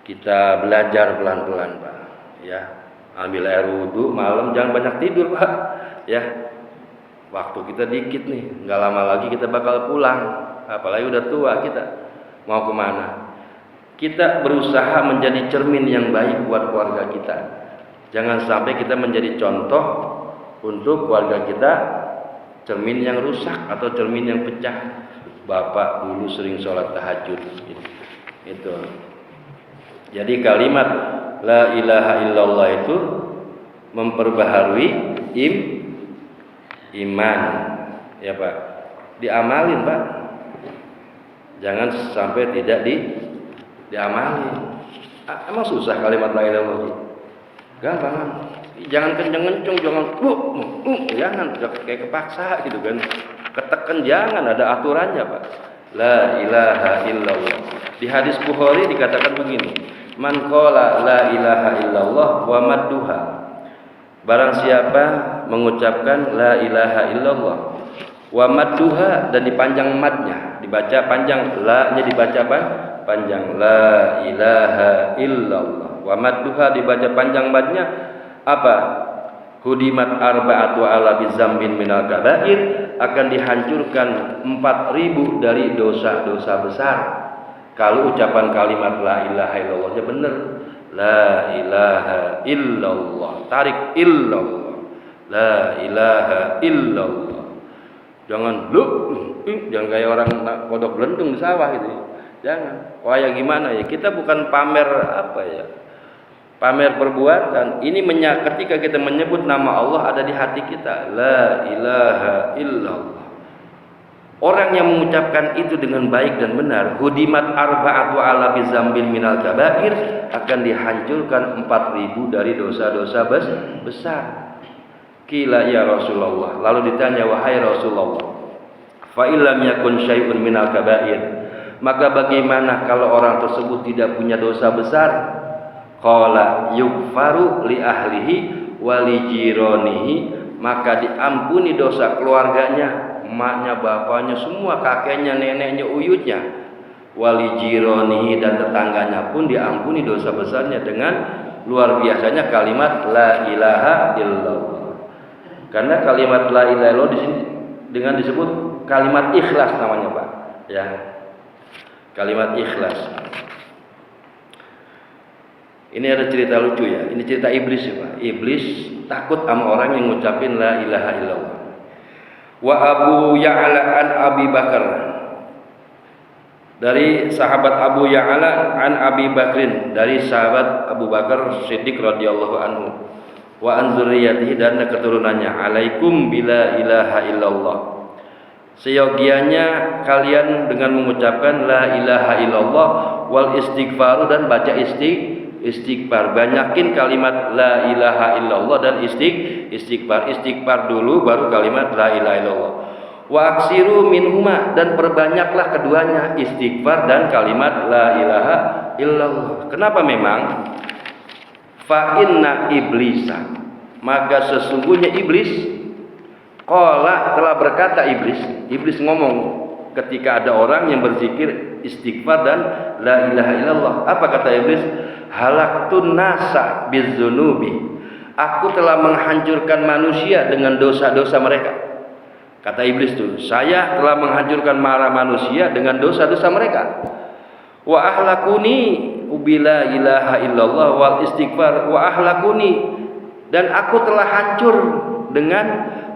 kita belajar pelan-pelan Pak, ya. Ambil air wudhu, malam jangan banyak tidur Pak, ya. Waktu kita dikit nih, nggak lama lagi kita bakal pulang, apalagi udah tua kita. Mau kemana? Kita berusaha menjadi cermin yang baik buat keluarga kita. Jangan sampai kita menjadi contoh untuk keluarga kita, cermin yang rusak atau cermin yang pecah. Bapak dulu sering sholat tahajud, itu. Jadi kalimat la ilaha illallah itu memperbaharui iman, ya Pak. Diamalin Pak. Jangan sampai tidak diamalin. Emang susah kalimat la ilaha illallah? Gampang. Jangan kenceng-kenceng, jangan kayak kepaksa gitu kan. Ketekan jangan, ada aturannya Pak. La ilaha illallah. Di hadis Bukhari dikatakan begini, man qala la ilaha illallah wa madduha. Barang siapa mengucapkan la ilaha illallah wa madduha, dan dipanjang madnya, dibaca panjang, la-nya dibaca panjang, la ilaha illallah, wa madduha dibaca panjang madnya, apa? Hudimat arba'atu ala bizambin minal kabair, akan dihancurkan 4.000 dari dosa-dosa besar. Kalau ucapan kalimat la ilaha illallahnya benar, la ilaha illallah, tarik illallah, la ilaha illallah. Jangan jangan kayak orang kodok belentung di sawah gitu. Jangan. Kayak gimana ya? Kita bukan pamer apa ya? Pamer perbuatan. Ini ketika kita menyebut nama Allah ada di hati kita. La ilaha illallah. Orang yang mengucapkan itu dengan baik dan benar, hudimat arba'atu ala bizambin minal kabair, akan dihancurkan 4.000 dari dosa-dosa besar. Qila ya Rasulullah. Lalu ditanya, wahai Rasulullah, fa illam yakun syai'un minal kabair, maka bagaimana kalau orang tersebut tidak punya dosa besar? Qala yughfaru li ahlihi wa li jiranihi, maka diampuni dosa keluarganya, emaknya, bapaknya, semua, kakeknya, neneknya, uyutnya, wali jiranihi, dan tetangganya pun diampuni dosa besarnya dengan luar biasanya kalimat la ilaha illallah. Karena kalimat la ilaha illallah di sini dengan disebut kalimat ikhlas namanya Pak, ya. Kalimat ikhlas. Ini ada cerita lucu ya. Ini cerita iblis ya Pak. Iblis takut sama orang yang ngucapin la ilaha illallah. Wa Abu Ya'la an Abi Bakar, dari sahabat Abu Ya'la an Abi Bakrin, dari sahabat Abu Bakar Siddiq radhiyallahu anhu, wa an dzurriyyatihi, dan keturunannya, alaikum bila ilaha illallah, seyogianya kalian dengan mengucapkan la ilaha illallah wal istighfar, dan baca istighfar. Banyakin kalimat la ilaha illallah dan istighfar. Istighfar dulu baru kalimat la ilaha illallah. Wa aksiru minhuma, dan perbanyaklah keduanya, istighfar dan kalimat la ilaha illallah. Kenapa memang? Fa inna iblisa, maka sesungguhnya iblis, qala, telah berkata iblis ngomong ketika ada orang yang berzikir istighfar dan la ilaha illallah. Apa kata iblis? Halaktun nasa bizzunubi, aku telah menghancurkan manusia dengan dosa-dosa mereka. Kata iblis tuh, saya telah menghancurkan manusia dengan dosa-dosa mereka. Wa ahlakuni bila ilaha illallah wal istighfar wa ahlakuni, dan aku telah hancur dengan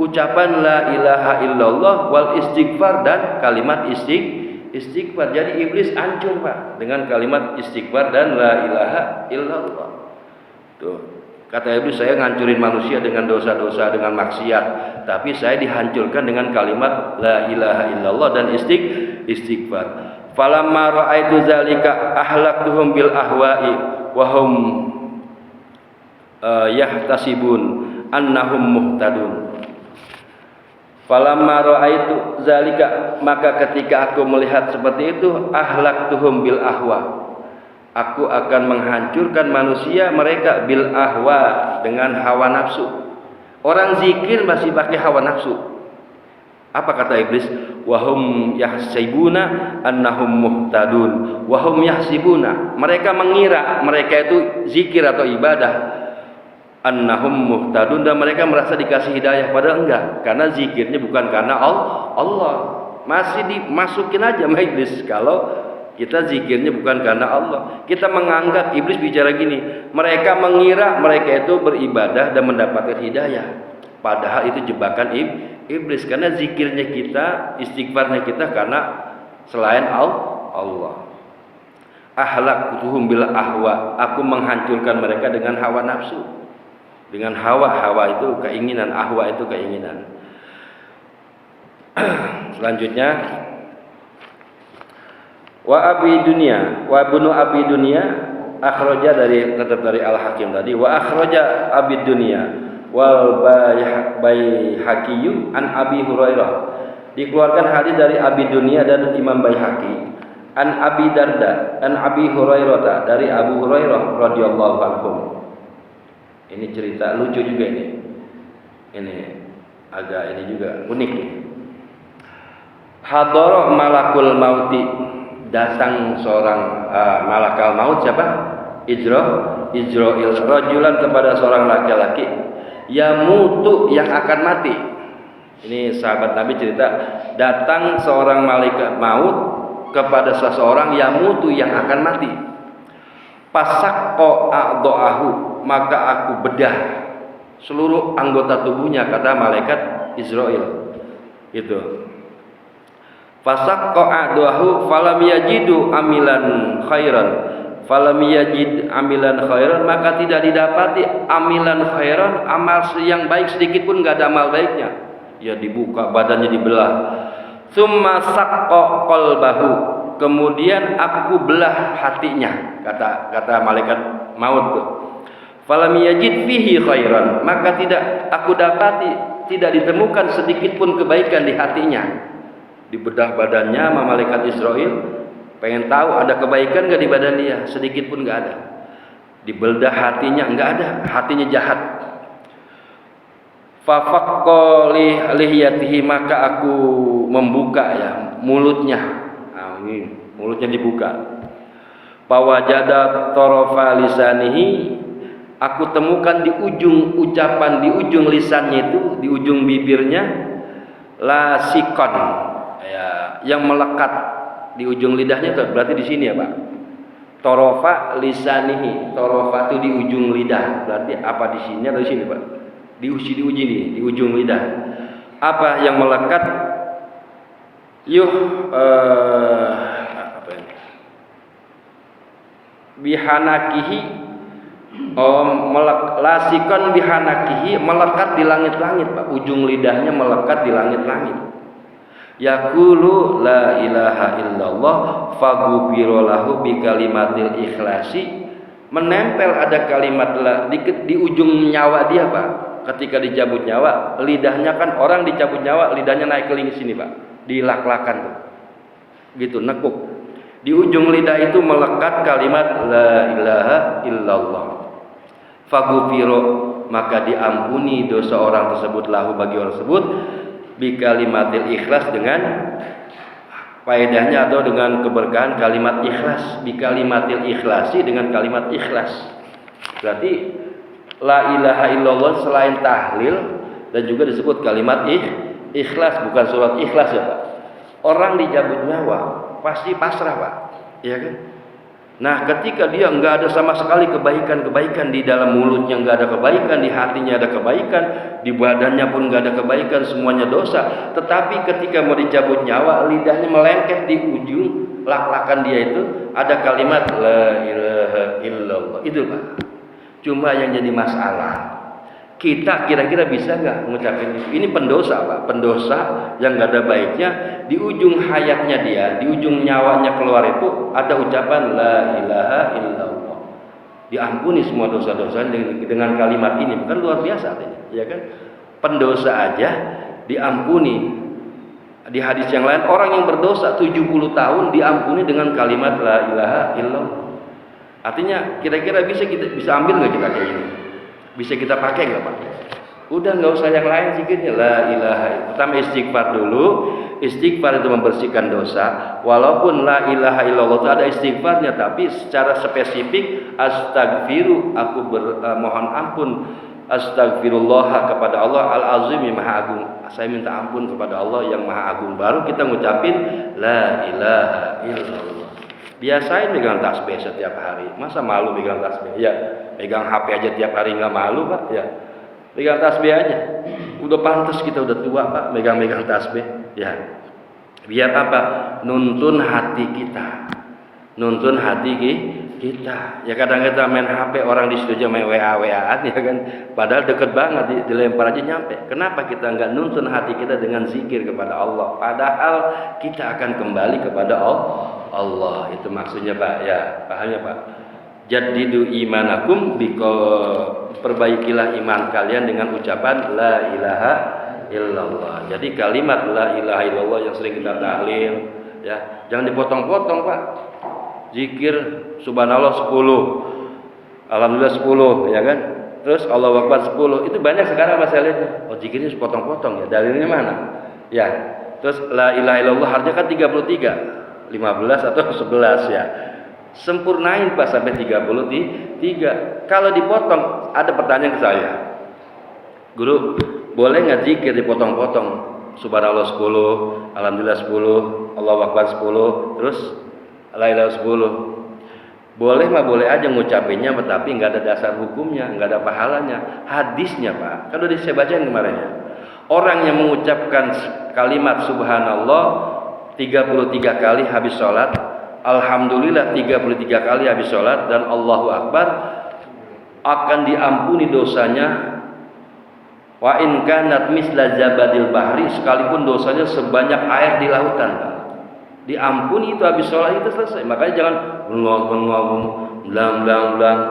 ucapan la ilaha illallah wal istighfar dan kalimat istighfar. Jadi iblis hancur Pak dengan kalimat istighfar dan la ilaha illallah. Tuh, kata iblis, saya ngancurin manusia dengan dosa-dosa, dengan maksiat, tapi saya dihancurkan dengan kalimat la ilaha illallah dan istighfar. Falamma ra'aitu zalika ahlaktuhum bil ahwa'i wa hum yahtasibun annahum muhtadun. Falamma ra'aitu zalika, maka ketika aku melihat seperti itu, ahlaktuhum bil ahwa, aku akan menghancurkan manusia mereka bil ahwa, dengan hawa nafsu. Orang zikir masih pakai hawa nafsu. Apa kata iblis? Wahum yahsibuna annahum muhtadun. Wahum yahsibuna, mereka mengira mereka itu zikir atau ibadah, annahum muhtadun, dan mereka merasa dikasih hidayah, padahal enggak, karena zikirnya bukan karena Allah. Masih dimasukin aja sama iblis kalau kita zikirnya bukan karena Allah. Kita menganggap, iblis bicara gini, mereka mengira mereka itu beribadah dan mendapatkan hidayah, padahal itu jebakan iblis, karena zikirnya kita, istighfarnya kita karena selain Allah. Ahlaktuhum bil ahwa, aku menghancurkan mereka dengan hawa nafsu. Dengan hawa itu keinginan, ahwa itu keinginan. Selanjutnya, wa abi dunya, wa bunu abi dunya akhraja, tetap dari Al-Hakim tadi, wa akhraja abi dunya wal Baihaqi an Abi Hurairah, dikeluarkan hadis dari Abi Dunya dan Imam Baihaqi, an Abi Darda an Abi Hurairah, dari Abu Hurairah radhiyallahu anhu. Ini cerita lucu juga ini. Ini agak ini juga unik. Hadara malakul mauti, datang seorang malakal maut, siapa? Israil, rajulan, kepada seorang laki-laki, yamutu, yang akan mati. Ini sahabat Nabi cerita, datang seorang malaikat maut kepada seseorang, yamutu, yang akan mati. Pasakko a'do'ahu, maka aku bedah seluruh anggota tubuhnya, kata malaikat Israil. Itu. Fasakko a'do'ahu falam yajidu amilan khairan. Falam yajid amilan khairan, maka tidak didapati amilan khairan, amal yang baik sedikit pun enggak ada amal baiknya. Ya dibuka, badannya dibelah. Tsumma sakko qalbahu, kemudian aku belah hatinya, kata malaikat maut tuh. Falam yajid fihi khairan, maka tidak aku dapati, tidak ditemukan sedikit pun kebaikan di hatinya. Dibedah badannya sama malaikat Israil, pengen tahu ada kebaikan enggak di badan dia, sedikit pun enggak ada. Dibedah hatinya, enggak ada, hatinya jahat. Fafaqqa lihiyatihi, maka aku membuka ya mulutnya. Nah, ini mulutnya dibuka. Fawajada tarafa lisanihi, aku temukan di ujung ucapan, di ujung lisannya itu, di ujung bibirnya, lasikon, ya, yang melekat di ujung lidahnya, itu berarti di sini ya Pak. Tarafa lisanihi, tarafa itu di ujung lidah, berarti apa di sini atau di sini Pak? Di ujung lidah. Apa yang melekat? Apa ini? Bihanakihi, lasikon bihanakihi, melekat di langit-langit Pak. Ujung lidahnya melekat di langit-langit. Yaqulu la ilaha illallah faghfira lahu bi kalimatil ikhlasi, menempel ada kalimat la di ujung nyawa dia Pak. Ketika dicabut nyawa, lidahnya kan orang dicabut nyawa, lidahnya naik ke sini Pak, dilak-lakan tuh. Gitu, nekuk. Di ujung lidah itu melekat kalimat la ilaha illallah. Faghfira, maka diampuni dosa orang tersebut, lahu, bagi orang tersebut, bi kalimatil ikhlas, dengan faedahnya atau dengan keberkahan kalimat ikhlas, bi kalimatil ikhlasi, dengan kalimat ikhlas. Berarti la ilaha illallah selain tahlil dan juga disebut kalimat ikhlas, bukan surat ikhlas ya Pak. Orang dicabut nyawa pasti pasrah Pak, ya kan? Nah ketika dia enggak ada sama sekali kebaikan di dalam mulutnya, enggak ada kebaikan, di hatinya ada kebaikan, di badannya pun enggak ada kebaikan, semuanya dosa. Tetapi ketika mau dicabut nyawa, lidahnya melengket di ujung lak-lakan dia itu ada kalimat la ilaha illallah. Itu Pak. Cuma yang jadi masalah, kita kira-kira bisa nggak mengucapkan itu? Ini pendosa Pak, pendosa yang nggak ada baiknya. Di ujung hayatnya dia, di ujung nyawanya keluar itu ada ucapan la ilaha illallah. Diampuni semua dosa-dosa dengan kalimat ini, bukan luar biasa artinya, ya kan? Pendosa aja diampuni. Di hadis yang lain, orang yang berdosa 70 tahun diampuni dengan kalimat la ilaha illallah. Artinya kira-kira bisa ambil nggak kita kayak ini? Bisa kita pakai nggak Pak? Udah nggak usah yang lain zikirnya, la ilaha illallah. Pertama istighfar dulu. Istighfar itu membersihkan dosa. Walaupun la ilaha illallah itu ada istighfarnya, tapi secara spesifik astagfiru, aku mohon ampun, astagfirullah kepada Allah al-azim yang maha agung. Saya minta ampun kepada Allah yang maha agung. Baru kita ngucapin la ilaha illallah. Biasain pegang tasbih setiap hari. Masa malu pegang tasbih? Ya, pegang HP aja tiap hari nggak malu, Pak. Ya. Pegang tasbih aja. Udah pantas kita udah tua, Pak, megang-megang tasbih. Ya. Biar apa? Nuntun hati kita. Nuntun hati kita. Ya kadang kita main HP, orang di situ aja main WA-WA-an ya kan. Padahal deket banget, dilempar aja nyampe. Kenapa kita nggak nuntun hati kita dengan zikir kepada Allah? Padahal kita akan kembali kepada Allah. Itu maksudnya, Pak. Ya, pahamnya, Pak. Jaddidu imanakum, perbaikilah iman kalian dengan ucapan la ilaha illallah. Jadi kalimat la ilaha illallah yang sering kita tahlil, ya, jangan dipotong-potong, Pak. Zikir subhanallah 10, alhamdulillah 10, ya kan? Terus Allahu Akbar 10. Itu banyak sekarang masalahnya. Oh, zikirnya sepotong-potong ya. Dalilnya mana? Ya. Terus la ilaha illallah harusnya kan 33, 15 atau 11 ya. Sempurnain Pak sampai 33. Kalau dipotong, ada pertanyaan ke saya. Guru, boleh nggak zikir dipotong-potong? Subhanallah 10, alhamdulillah 10, Allahu Akbar 10, terus la ilaha 10. Boleh mah boleh aja ngucapinnya, tapi nggak ada dasar hukumnya, nggak ada pahalanya. Hadisnya, Pak, kan udah saya bacain kemarin ya. Orang yang mengucapkan kalimat subhanallah 33 kali habis sholat, alhamdulillah 33 kali habis sholat, dan Allahu Akbar, akan diampuni dosanya. Wa in kanat misla zabadil bahri, sekalipun dosanya sebanyak air di lautan, Pak. Diampuni itu habis sholat itu selesai. Makanya jangan belang,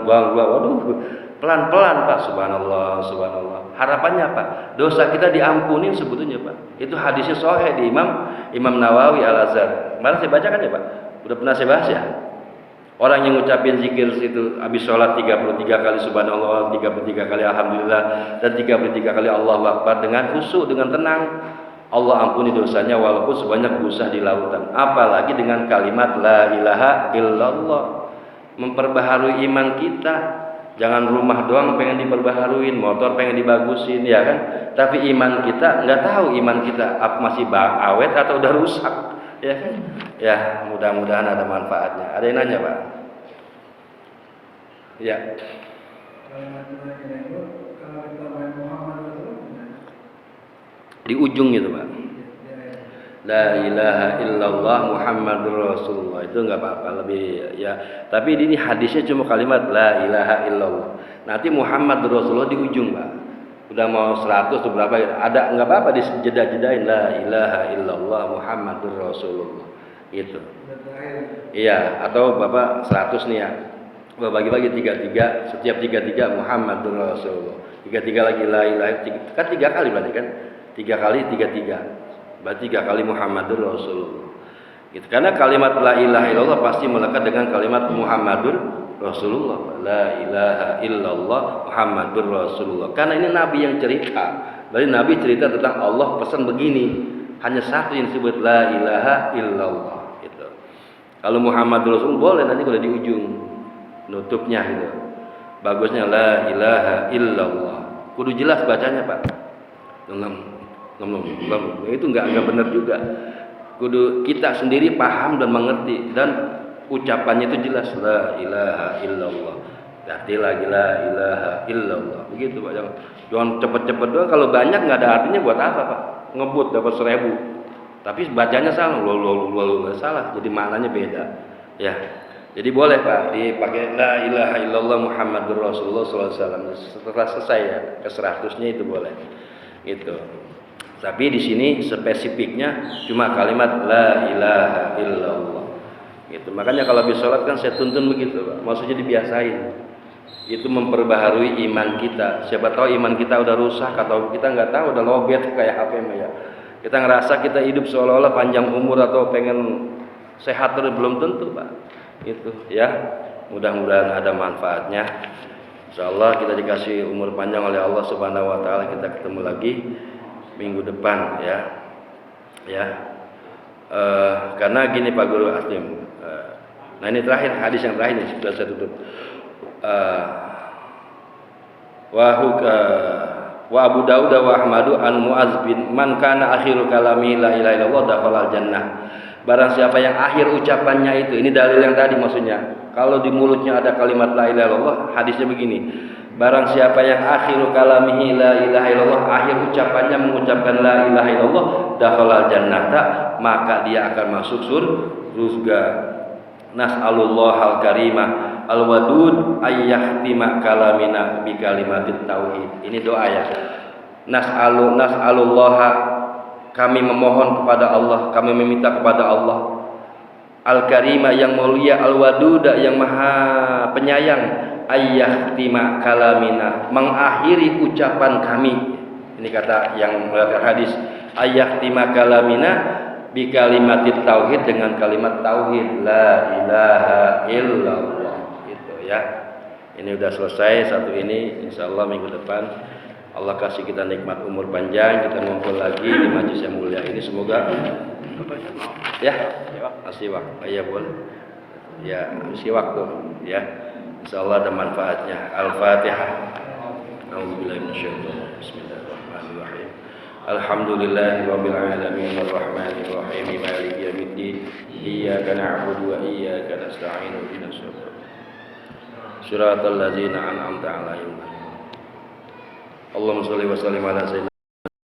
waduh, pelan-pelan, Pak. Subhanallah, subhanallah. Harapannya apa? Dosa kita diampuni sebetulnya, Pak. Itu hadisnya sahih di Imam Nawawi Al-Azhar. Kemarin saya bacakan ya, Pak. Udah pernah saya bahas ya. Orang yang ngucapin zikir itu habis sholat 33 kali subhanallah, 33 kali alhamdulillah, dan 33 kali Allahu Akbar dengan khusyuk, dengan tenang, Allah ampuni dosanya walaupun sebanyak busa di lautan. Apalagi dengan kalimat la ilaha illallah. Memperbaharui iman kita. Jangan rumah doang pengen diperbaharuin, motor pengen dibagusin, ya kan? Tapi iman kita nggak tahu iman kita masih awet atau udah rusak, ya kan? Ya, mudah-mudahan ada manfaatnya. Ada yang nanya, Pak? Ya. Di ujung itu, Pak. La ilaha illallah Muhammadur Rasulullah. Itu enggak apa-apa, lebih ya. Tapi ini hadisnya cuma kalimat la ilaha illallah. Nanti Muhammadur Rasulullah di ujung, Pak. Udah mau 100 atau berapa ada, enggak apa-apa dijeda-jedain la ilaha illallah Muhammadur Rasulullah. Gitu. Iya, atau Bapak 100 nih ya. Bagi-bagi 33, setiap 33 Muhammadur Rasulullah. 33 lagi la ilaha, kan 3 kali berarti kan? 3 kali 33. Berarti 3 kali Muhammadur Rasulullah. Gitu. Karena kalimat la ilaha illallah pasti melekat dengan kalimat Muhammadur Rasulullah. La ilaha illallah Muhammadur Rasulullah. Karena ini Nabi yang cerita. Berarti Nabi cerita tentang Allah pesan begini. Hanya satu yang disebut la ilaha illallah. Gitu. Kalau Muhammadur Rasulullah boleh nanti kalau di ujung nutupnya gitu. Bagusnya la ilaha illallah. Kudu jelas bacanya, Pak. Itu enggak benar juga. Kudu kita sendiri paham dan mengerti, dan ucapannya itu jelas la ilaha illallah. Berarti lagi la ilaha illallah. Begitu, Pak. Jangan cepet-cepet doang. Kalau banyak enggak ada artinya buat apa, Pak? Ngebut dapat 1000. Tapi bacanya salah, salah. Jadi maknanya beda. Ya. Jadi boleh, Pak, dipakai la ilaha illallah Muhammadur Rasulullah sallallahu alaihi wasallam. Setelah selesai ya, ke 100-nya itu boleh. Gitu. Tapi di sini spesifiknya cuma kalimat la ilaha illallah. Gitu. Makanya kalau habis sholat kan saya tuntun begitu, Pak. Maksudnya dibiasain. Itu memperbaharui iman kita. Siapa tahu iman kita udah rusak atau kita nggak tahu udah lobet kayak HP ya. Kita ngerasa kita hidup seolah-olah panjang umur atau pengen sehat terus, belum tentu, Pak. Itu ya. Mudah-mudahan ada manfaatnya. Insyaallah kita dikasih umur panjang oleh Allah Subhanahu wa taala, kita ketemu lagi minggu depan ya. Ya. Karena gini Pak Guru Aslim. Nah ini terakhir, hadis yang terakhir nih, sudah saya tutup. Wa Abu Dawud wa Ahmadu an Muaz bin man kana akhiru kalami la ilaha illallah dakhalal jannah. Barang siapa yang akhir ucapannya itu, ini dalil yang tadi maksudnya. Kalau di mulutnya ada kalimat la ilaha illallah, hadisnya begini. Barang siapa yang akhiru kalamihi la ilaha illallah, akhir ucapannya mengucapkan la ilaha illallah, dakhalal jannata, maka dia akan masuk surga. Nas'alullah al-karimah al-wadud ayyahtima kalamina bi kalimatit tauhid. Ini doa ya. Nas'alullah, kami memohon kepada Allah, kami meminta kepada Allah al-karimah yang mulia, al-wadud yang maha penyayang, ayyahtima kalamina, mengakhiri ucapan kami. Ini kata yang melakukan hadis, ayyahtima kalamina bi kalimatit tauhid, dengan kalimat tauhid la ilaha illallah. Gitu ya. Ini udah selesai satu ini, insyaallah minggu depan Allah kasih kita nikmat umur panjang, kita ngumpul lagi di majelis yang mulia ini, semoga ya masih waktu ya boleh ya, masih waktu ya, insyaallah ada manfaatnya. Al-Fatihah. A'udzubillahi minasyaitonir rajim. Bismillahirrahmanirrahim. Alhamdulillahirabbil alamin arrahmanir rahim maliki yaumiddin iyyaka na'budu wa iyyaka nasta'in ihdinas siratal ladzina an'amta 'alaihim. Allahumma shalli wa sallim ala sayyidina